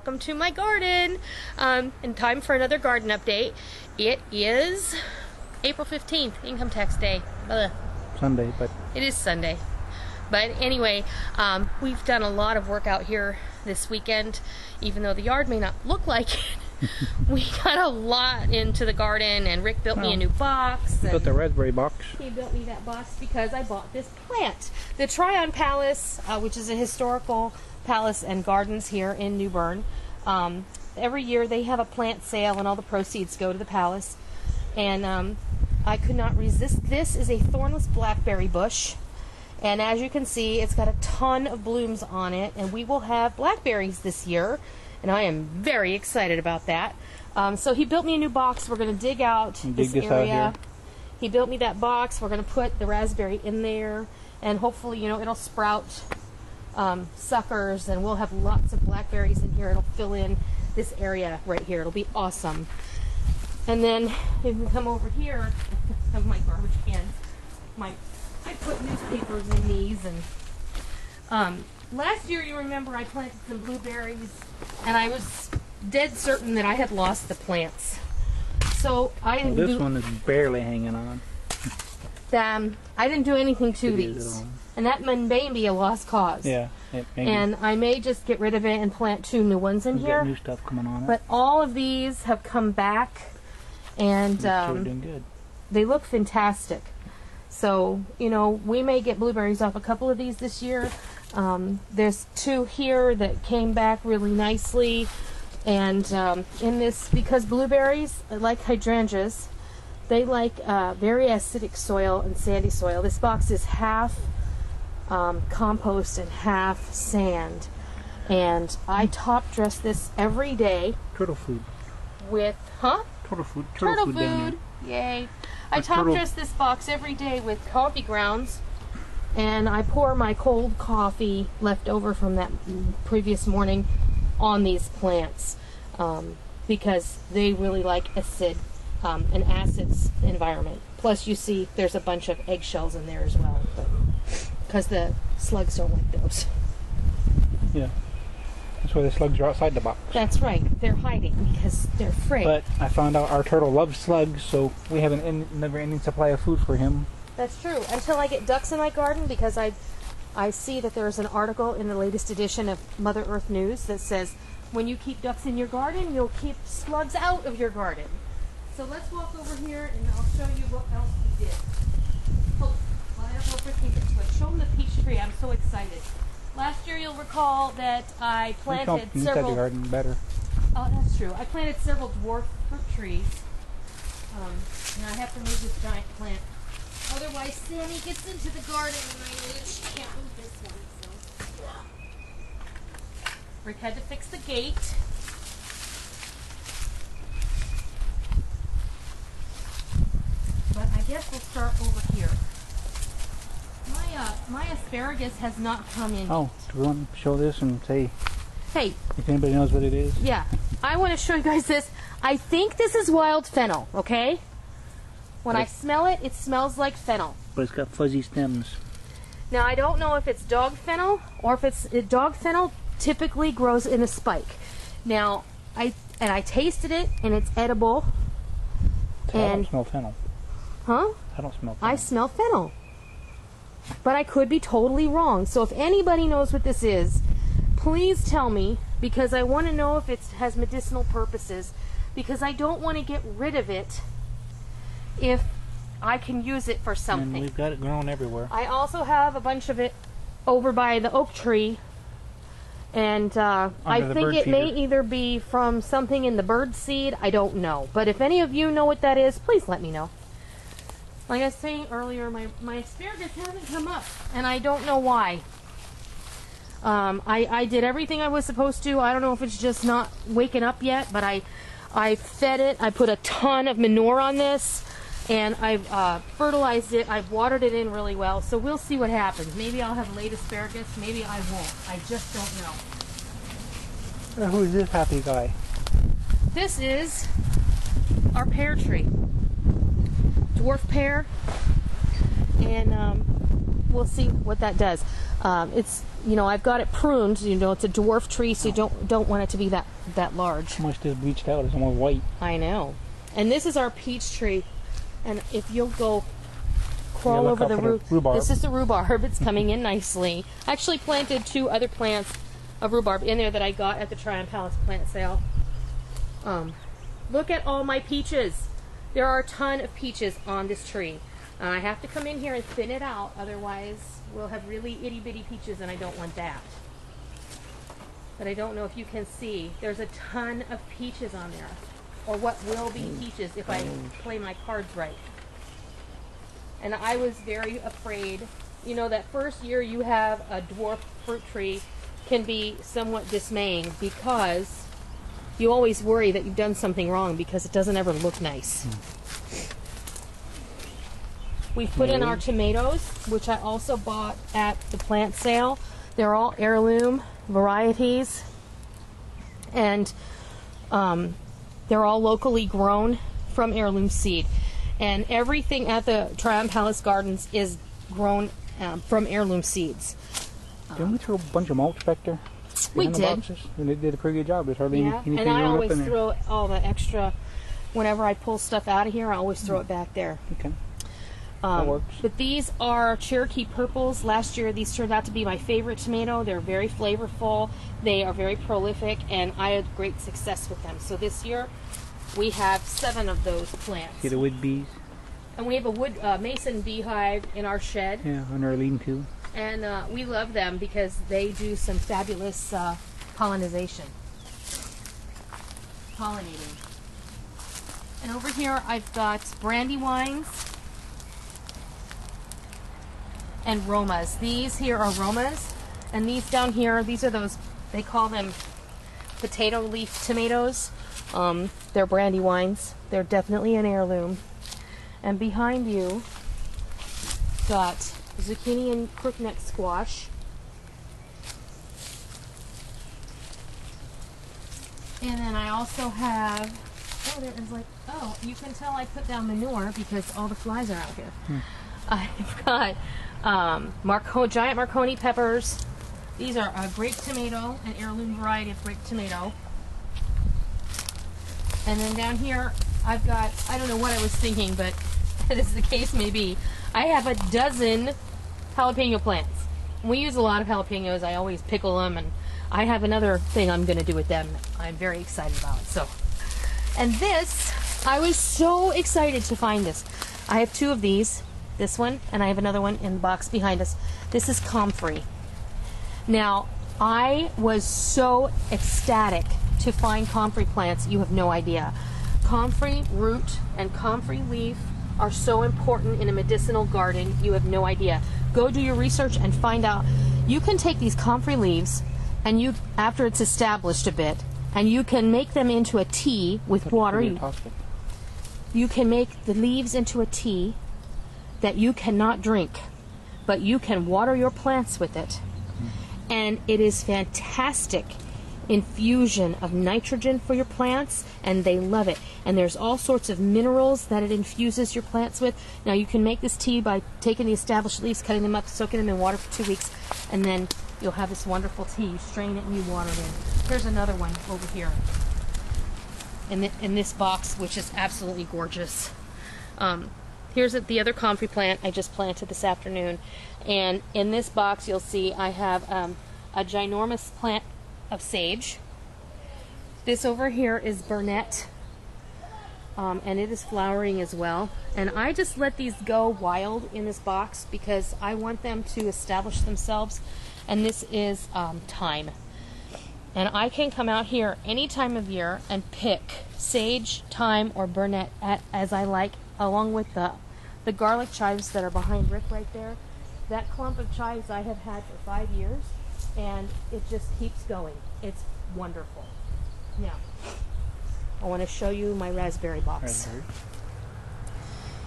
welcome to my garden. In time for another garden update. It is April 15th, Income Tax Day. Ugh. Sunday, but it is Sunday. But anyway, we've done a lot of work out here this weekend, even though the yard may not look like it. We got a lot into the garden, and Rick built me a new box. He built the raspberry box. He built me that box because I bought this plant. The Tryon Palace, which is a historical palace and gardens here in New Bern. Every year they have a plant sale, and all the proceeds go to the palace. And I could not resist. This is a thornless blackberry bush. And as you can see, it's got a ton of blooms on it, and we will have blackberries this year. And I am very excited about that. So he built me a new box. We're going to dig out this area. He built me that box. We're going to put the raspberry in there, and hopefully, you know, it'll sprout suckers, and we'll have lots of blackberries in here. It'll fill in this area right here. It'll be awesome. And then if you come over here, I have my garbage cans. I put newspapers in these, and last year, you remember, I planted some blueberries, and I was dead certain that I had lost the plants. So I didn't this one is barely hanging on. I didn't do anything to these, and that may be a lost cause. Yeah, and I may just get rid of it and plant 2 new ones in here. Got new stuff coming on. But all of these have come back, and doing good. They look fantastic. So, you know, we may get blueberries off a couple of these this year. There's 2 here that came back really nicely, and in this, because blueberries, like hydrangeas, they like very acidic soil and sandy soil. This box is half compost and half sand, and I top dress this every day. Turtle food. With, Turtle food. Turtle food. Yay. I top dress this box every day with coffee grounds, and I pour my cold coffee left over from that previous morning on these plants because they really like an acids environment. Plus, you see there's a bunch of eggshells in there as well, because the slugs don't like those. Yeah. That's why the slugs are outside the box. That's right. They're hiding because they're afraid. But I found out our turtle loves slugs, so we have a never-ending supply of food for him. That's true. Until I get ducks in my garden, because I see that there is an article in the latest edition of Mother Earth News that says, when you keep ducks in your garden, you'll keep slugs out of your garden. So let's walk over here, and I'll show you what else we did. Oh, well, I don't know if Rick can get to it. Show them the peach tree. I'm so excited. Last year, you'll recall that I planted several... the garden better. Oh, that's true. I planted several dwarf fruit trees. And I have to move this giant plant. Otherwise, Sammy gets into the garden and I know she can't move this one. So. Rick had to fix the gate. But I guess we'll start over here. My asparagus has not come in. Oh, do we want to show this and say, hey, if anybody knows what it is? Yeah, I want to show you guys this. I think this is wild fennel, okay? When I smell it, it smells like fennel. But it's got fuzzy stems. Now, I don't know if it's dog fennel or if it's dog fennel typically grows in a spike. Now, I tasted it, and it's edible. I don't smell fennel. Huh? I don't smell fennel. I smell fennel. But I could be totally wrong. So if anybody knows what this is, please tell me, because I want to know if it has medicinal purposes, because I don't want to get rid of it if I can use it for something. And we've got it growing everywhere. I also have a bunch of it over by the oak tree, and I think it may either be from something in the bird seed. I don't know. But if any of you know what that is, please let me know. Like I was saying earlier, my asparagus hasn't come up, and I don't know why. I did everything I was supposed to. I don't know if it's just not waking up yet, but I fed it. I put a ton of manure on this, and I've fertilized it. I've watered it in really well, so we'll see what happens. Maybe I'll have late asparagus. Maybe I won't. I just don't know. Who is this happy guy? This is our pear tree. Dwarf pear, and we'll see what that does. It's, you know, I've got it pruned. You know, it's a dwarf tree, so you don't want it to be that large. How much this bleached out? It's almost white. I know. And this is our peach tree. And if you'll go crawl over the rhubarb. This is the rhubarb. It's coming in nicely. I actually planted 2 other plants of rhubarb in there that I got at the Tryon Palace plant sale. Look at all my peaches. There are a ton of peaches on this tree. I have to come in here and thin it out, otherwise we'll have really itty bitty peaches, and I don't want that. But I don't know if you can see, there's a ton of peaches on there, or what will be peaches if I play my cards right. And I was very afraid, you know, that first year you have a dwarf fruit tree can be somewhat dismaying, because you always worry that you've done something wrong because it doesn't ever look nice. We've put in our tomatoes, which I also bought at the plant sale. They're all heirloom varieties, and they're all locally grown from heirloom seed. And everything at the Tryon Palace Gardens is grown from heirloom seeds. Didn't we throw a bunch of mulch back there? We did. Boxes? And they did a pretty good job. There's hardly anything and I always up in there. throw all the extra, whenever I pull stuff out of here, I always throw it back there. Okay. That works. But these are Cherokee Purples. Last year, these turned out to be my favorite tomato. They're very flavorful. They are very prolific, and I had great success with them. So this year, we have 7 of those plants. See the wood bees? And we have a wood mason beehive in our shed. Yeah, on our lean-to. And we love them because they do some fabulous pollinating. And over here, I've got Brandywines and Romas. These here are Romas, and these down here, these are those, they call them potato leaf tomatoes. They're Brandywines. They're definitely an heirloom. And behind you, got zucchini and crookneck squash. And then I also have, you can tell I put down manure because all the flies are out here. I've got giant marconi peppers. These are a grape tomato, an heirloom variety of grape tomato. And then down here, I've got, I don't know what I was thinking, but as the case may be, I have a dozen jalapeno plants. We use a lot of jalapenos. I always pickle them, and I have another thing I'm going to do with them I'm very excited about. So, and this, I was so excited to find this. I have 2 of these, this one, and I have another one in the box behind us. This is comfrey. Now, I was so ecstatic to find comfrey plants, you have no idea. Comfrey root and comfrey leaf are so important in a medicinal garden, you have no idea. Go do your research and find out. You can take these comfrey leaves, and you, after it's established a bit, and you can make them into a tea with water. You can make the leaves into a tea that you cannot drink, but you can water your plants with it. And it is fantastic infusion of nitrogen for your plants, and they love it. And there's all sorts of minerals that it infuses your plants with. Now you can make this tea by taking the established leaves, cutting them up, soaking them in water for 2 weeks, and then you'll have this wonderful tea. You strain it and you water it in. Here's another one over here in this box, which is absolutely gorgeous. Here's the other comfrey plant I just planted this afternoon, and in this box you'll see I have a ginormous plant of sage. This over here is Burnet, and it is flowering as well. And I just let these go wild in this box because I want them to establish themselves. And this is thyme. And I can come out here any time of year and pick sage, thyme, or burnet as I like, along with the garlic chives that are behind Rick right there. That clump of chives I have had for 5 years, and it just keeps going. It's wonderful. Now, I want to show you my raspberry box.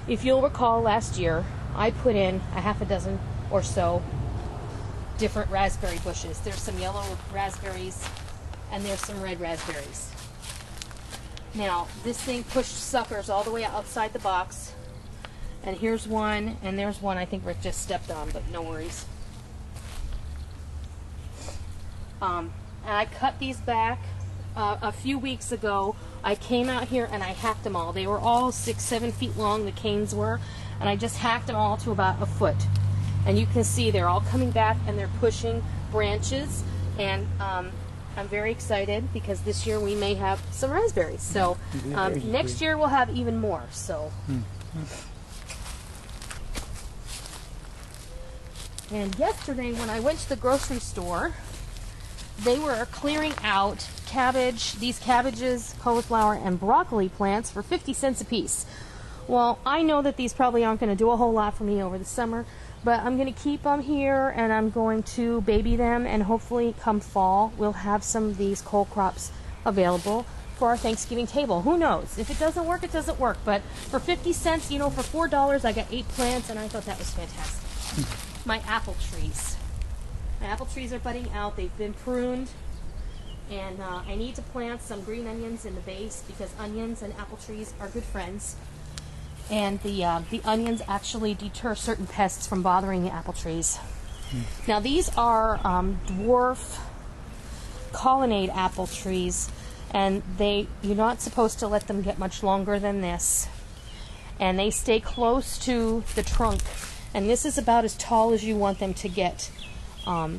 If you'll recall, last year I put in a half a dozen or so different raspberry bushes. There's some yellow raspberries and there's some red raspberries. Now, this thing pushed suckers all the way outside the box, and here's one, and there's one I think Rick just stepped on, but no worries. And I cut these back a few weeks ago. I came out here and I hacked them all. They were all 6-7 feet long, the canes were, and I just hacked them all to about a foot. And you can see they're all coming back and they're pushing branches. And I'm very excited because this year we may have some raspberries. So next year we'll have even more. So. And yesterday when I went to the grocery store, they were clearing out these cabbages, cauliflower, and broccoli plants for 50 cents a piece. Well, I know that these probably aren't going to do a whole lot for me over the summer, but I'm going to keep them here and I'm going to baby them, and hopefully come fall we'll have some of these cole crops available for our Thanksgiving table. Who knows? If it doesn't work, it doesn't work. But for 50 cents, you know, for $4, I got 8 plants, and I thought that was fantastic. My apple trees. My apple trees are budding out. They've been pruned. And I need to plant some green onions in the base because onions and apple trees are good friends. And the onions actually deter certain pests from bothering the apple trees. Now these are dwarf colonnade apple trees, and you're not supposed to let them get much longer than this. And they stay close to the trunk, and this is about as tall as you want them to get.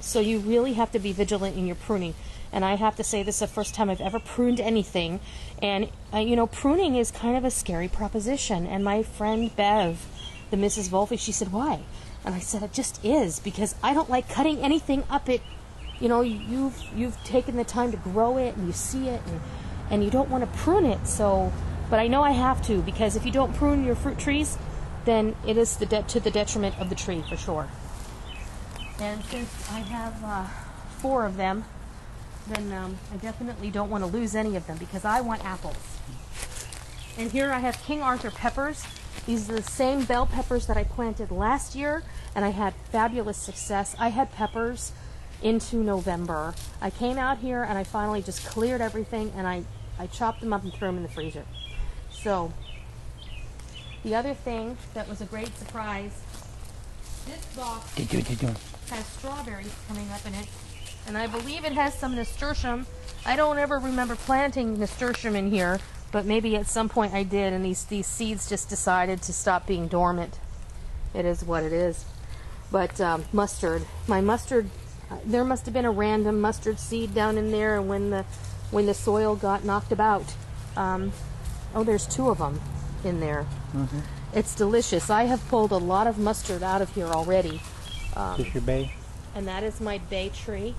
So you really have to be vigilant in your pruning. And I have to say, this is the first time I've ever pruned anything. And, you know, pruning is kind of a scary proposition. And my friend Bev, the Mrs. Wolfe, she said, why? And I said, it just is, because I don't like cutting anything up. You know, you've taken the time to grow it, and you see it, and you don't want to prune it. So, but I know I have to, because if you don't prune your fruit trees, then it is to the detriment of the tree, for sure. And since I have 4 of them, then I definitely don't want to lose any of them because I want apples. And here I have King Arthur peppers. These are the same bell peppers that I planted last year, and I had fabulous success. I had peppers into November. I came out here and I finally just cleared everything, and I chopped them up and threw them in the freezer. So the other thing that was a great surprise, this box has strawberries coming up in it. And I believe it has some nasturtium. I don't ever remember planting nasturtium in here, but maybe at some point I did, and these seeds just decided to stop being dormant. It is what it is. But mustard, my mustard, there must have been a random mustard seed down in there, and when the soil got knocked about, oh, there's 2 of them in there. Mm-hmm. It's delicious. I have pulled a lot of mustard out of here already. Is this your bay? And that is my bay tree.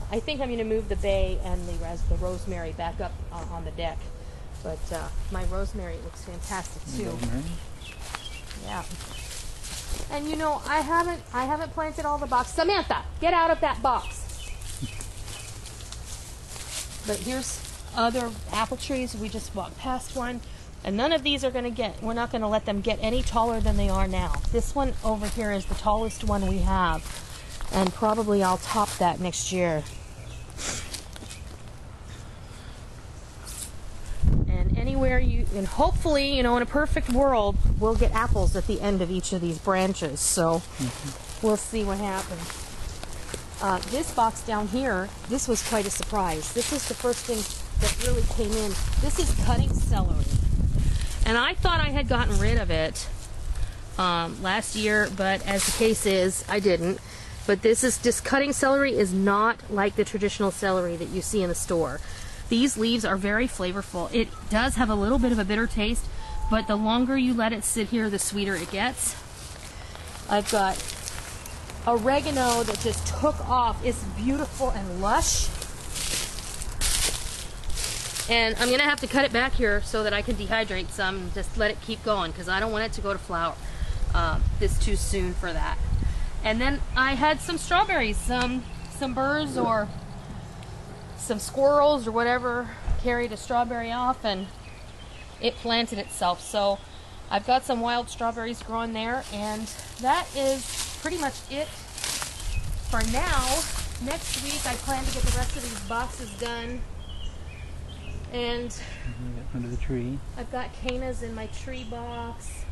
I think I'm going to move the bay and the rosemary back up on the deck. But my rosemary looks fantastic too. Yeah. And you know, I haven't planted all the box. Samantha, get out of that box. But here's other apple trees. We just walked past one. And none of these are going to we're not going to let them get any taller than they are now. This one over here is the tallest one we have. And probably I'll top that next year. And anywhere and hopefully, you know, in a perfect world, we'll get apples at the end of each of these branches. So we'll see what happens. This box down here, this was quite a surprise. This is the first thing that really came in. This is cutting celery. And I thought I had gotten rid of it last year, but as the case is, I didn't. But this cutting celery is not like the traditional celery that you see in the store. These leaves are very flavorful. It does have a little bit of a bitter taste, but the longer you let it sit here, the sweeter it gets. I've got oregano that just took off. It's beautiful and lush. And I'm going to have to cut it back here so that I can dehydrate some and just let it keep going, because I don't want it to go to flower this too soon for that. And then I had some strawberries. Some birds or some squirrels or whatever carried a strawberry off, and it planted itself. So I've got some wild strawberries growing there, and that is pretty much it for now. Next week I plan to get the rest of these boxes done. And under the tree, I've got cannas in my tree box.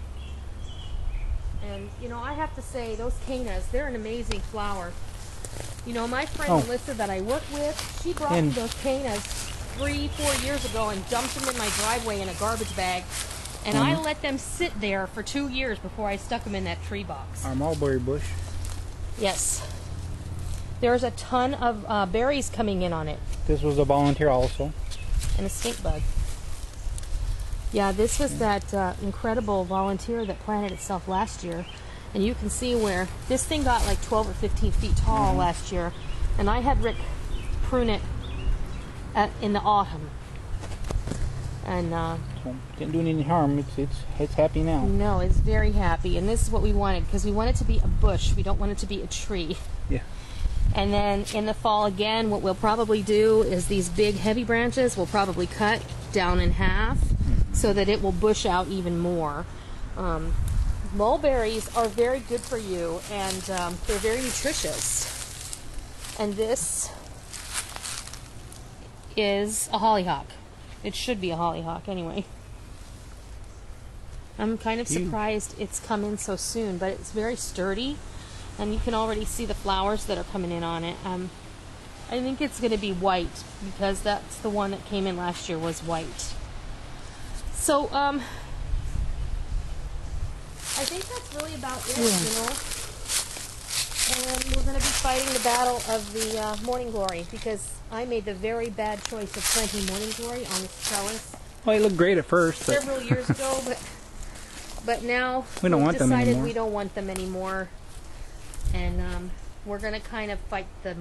And you know, I have to say, those cannas, they're an amazing flower. You know, my friend Oh. Melissa that I work with, she brought me those cannas 3-4 years ago and dumped them in my driveway in a garbage bag. And I let them sit there for 2 years before I stuck them in that tree box. Our mulberry bush. Yes. There's a ton of berries coming in on it. This was a volunteer also. And a stink bug. Yeah, this was that incredible volunteer that planted itself last year. And you can see where this thing got like 12 or 15 feet tall last year. And I had Rick prune it in the autumn. And So, didn't do any harm. It's happy now. no, it's very happy. And this is what we wanted, because we want it to be a bush. We don't want it to be a tree. Yeah. And then in the fall again, what we'll probably do is these big heavy branches we'll probably cut down in half so that it will bush out even more. Mulberries are very good for you, and they're very nutritious. And this is a hollyhock. It should be a hollyhock anyway. I'm kind of surprised it's come in so soon, but it's very sturdy, and you can already see the flowers that are coming in on it. I think it's going to be white, because that's the one that came in last year was white. So, I think that's really about it, you know. And we're going to be fighting the battle of the morning glory, because I made the very bad choice of planting morning glory on this trellis Well, it looked great at first. But several years ago, but now we don't want them decided anymore. we don't want them anymore, and we're going to kind of fight the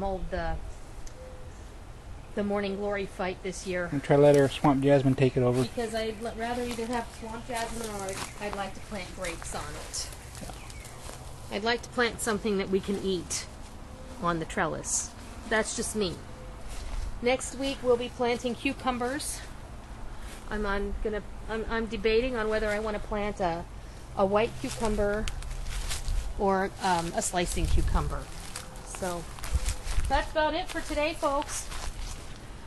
morning glory fight this year. And try to let our swamp jasmine take it over. Because I'd rather either have swamp jasmine or I'd like to plant grapes on it. I'd like to plant something that we can eat on the trellis. That's just me. Next week we'll be planting cucumbers. I'm debating on whether I want to plant a white cucumber or a slicing cucumber. So that's about it for today, folks.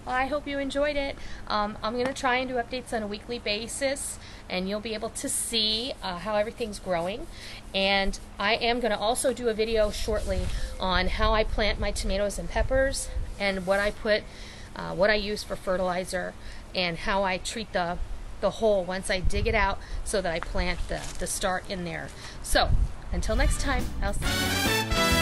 I hope you enjoyed it. I'm going to try and do updates on a weekly basis, and you'll be able to see how everything's growing. And I am going to also do a video shortly on how I plant my tomatoes and peppers, and what I put, what I use for fertilizer, and how I treat the hole once I dig it out so that I plant the start in there. So, until next time, I'll see you.